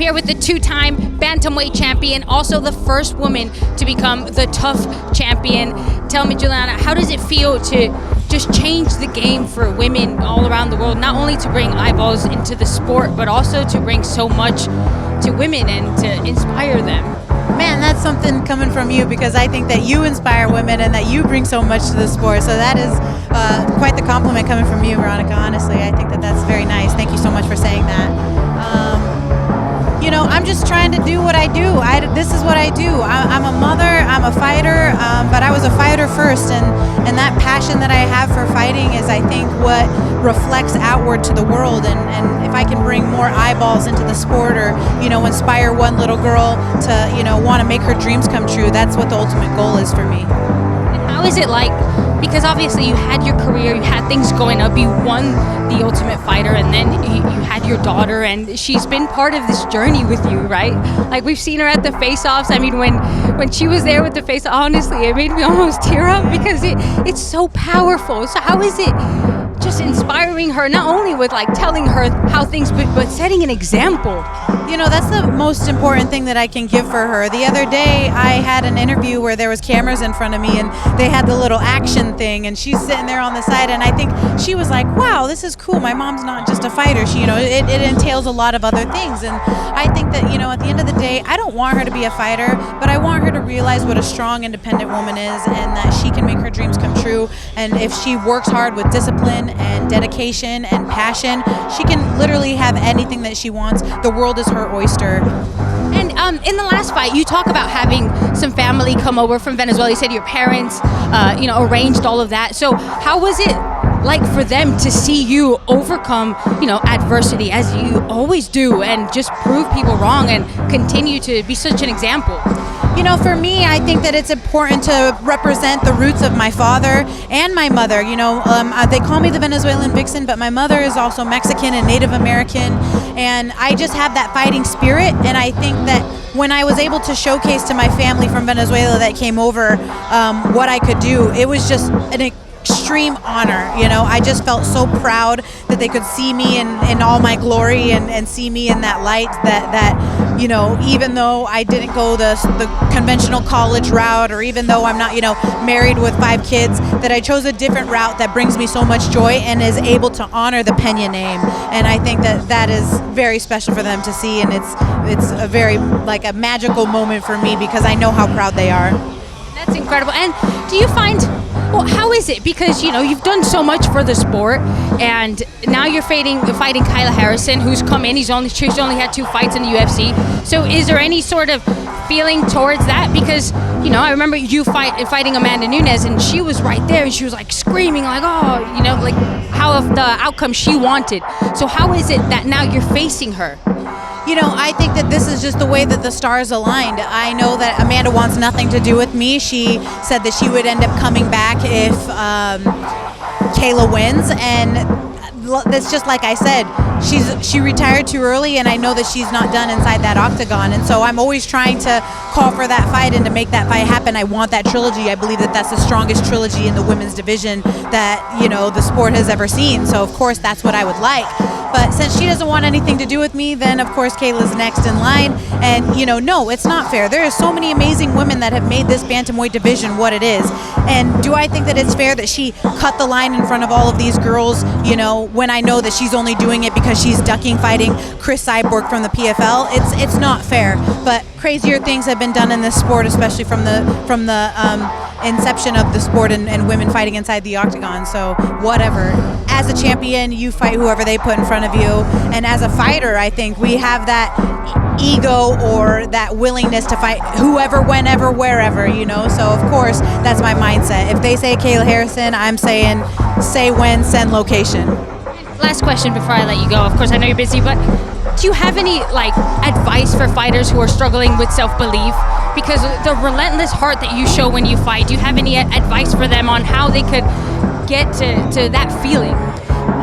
here with the two-time bantamweight champion, also the first woman to become the tough champion. Tell me, Julianna, how does it feel to just change the game for women all around the world, not only to bring eyeballs into the sport, but also to bring so much to women and to inspire them? Man, that's something coming from you, because I think that you inspire women and that you bring so much to the sport. So that is quite the compliment coming from you, Veronica. Honestly, I think that that's very nice. Thank you so much for saying that. You know, I'm just trying to do what I do. This is what I do. I'm a mother, I'm a fighter, but I was a fighter first, and that passion that I have for fighting is, I think, what reflects outward to the world. And if I can bring more eyeballs into the sport, or, you know, inspire one little girl to, you know, want to make her dreams come true, that's what the ultimate goal is for me. And how is it like, because obviously you had your career, you had things going up, you won the Ultimate Fighter, and then you had your daughter, and she's been part of this journey with you, right? Like, we've seen her at the face-offs. I mean, when she was there with the face-off, honestly, it made me almost tear up, because it's so powerful. So how is it just inspiring her, not only with like telling her how things, but setting an example? You know, that's the most important thing that I can give for her. The other day, I had an interview where there was cameras in front of me, and they had the little action thing, and she's sitting there on the side, and I think she was like, wow, this is cool. My mom's not just a fighter. She, you know, it entails a lot of other things. And I think that, you know, at the end of the day, I don't want her to be a fighter, but I want her to realize what a strong, independent woman is, and that she can make her dreams come true. And if she works hard with discipline and dedication and passion, she can literally have anything that she wants. The world is her oyster. And in the last fight, you talk about having some family come over from Venezuela. You said your parents, you know, arranged all of that. So how was it like for them to see you overcome, you know, adversity as you always do, and just prove people wrong and continue to be such an example? You know, for me, I think that it's important to represent the roots of my father and my mother. You know, they call me the Venezuelan vixen, but my mother is also Mexican and Native American, and I just have that fighting spirit. And I think that when I was able to showcase to my family from Venezuela that came over what I could do, it was just an extreme honor. You know, I just felt so proud that they could see me in all my glory, and see me in that light, that you know, even though I didn't go the conventional college route, or even though I'm not, you know, married with 5 kids, that I chose a different route that brings me so much joy and is able to honor the Peña name. And I think that that is very special for them to see, and it's a very, like, a magical moment for me, because I know how proud they are. That's incredible. And do you find, well, how is it? Because, you know, you've done so much for the sport, and now you're fighting Kayla Harrison, who's come in. She's only had 2 fights in the UFC. So is there any sort of feeling towards that? Because, you know, I remember you fighting Amanda Nunes, and she was right there, and she was like screaming, like, oh, you know, like how of the outcome she wanted. So how is it that now you're facing her? You know, I think that this is just the way that the stars aligned. I know that Amanda wants nothing to do with me. She said that she would end up coming back if Kayla wins, and that's just like I said. She retired too early, and I know that she's not done inside that octagon. And so I'm always trying to call for that fight and to make that fight happen. I want that trilogy. I believe that that's the strongest trilogy in the women's division that, you know, the sport has ever seen. So of course that's what I would like. But since she doesn't want anything to do with me, then of course Kayla's next in line. And, you know, no, it's not fair. There are so many amazing women that have made this bantamweight division what it is. And do I think that it's fair that she cut the line in front of all of these girls, you know, when I know that she's only doing it because she's ducking fighting Chris Cyborg from the PFL? It's not fair. But crazier things have been done in this sport, especially from the inception of the sport, and women fighting inside the octagon. So whatever. As a champion, you fight whoever they put in front of you. And as a fighter, I think we have that ego, or that willingness to fight whoever, whenever, wherever, you know. So of course that's my mindset. If they say Kayla Harrison, I'm saying say when, send location. Last question before I let you go. Of course, I know you're busy, but do you have any like advice for fighters who are struggling with self-belief? Because the relentless heart that you show when you fight, do you have any advice for them on how they could get to that feeling?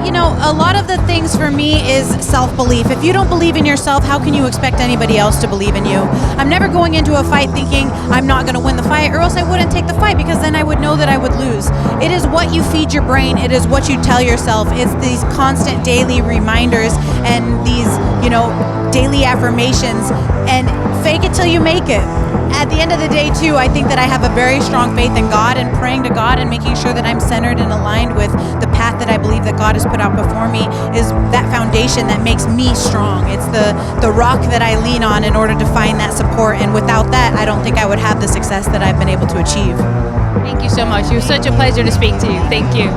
You know, a lot of the things for me is self-belief. If you don't believe in yourself, how can you expect anybody else to believe in you? I'm never going into a fight thinking I'm not going to win the fight, or else I wouldn't take the fight, because then I would know that I would lose. It is what you feed your brain. It is what you tell yourself. It's these constant daily reminders and these, you know, daily affirmations, and fake it till you make it. At the end of the day, too, I think that I have a very strong faith in God, and praying to God and making sure that I'm centered and aligned with the path that I believe that God has put out before me is that foundation that makes me strong. It's the rock that I lean on in order to find that support, and without that, I don't think I would have the success that I've been able to achieve. Thank you so much. It was such a pleasure to speak to you. Thank you.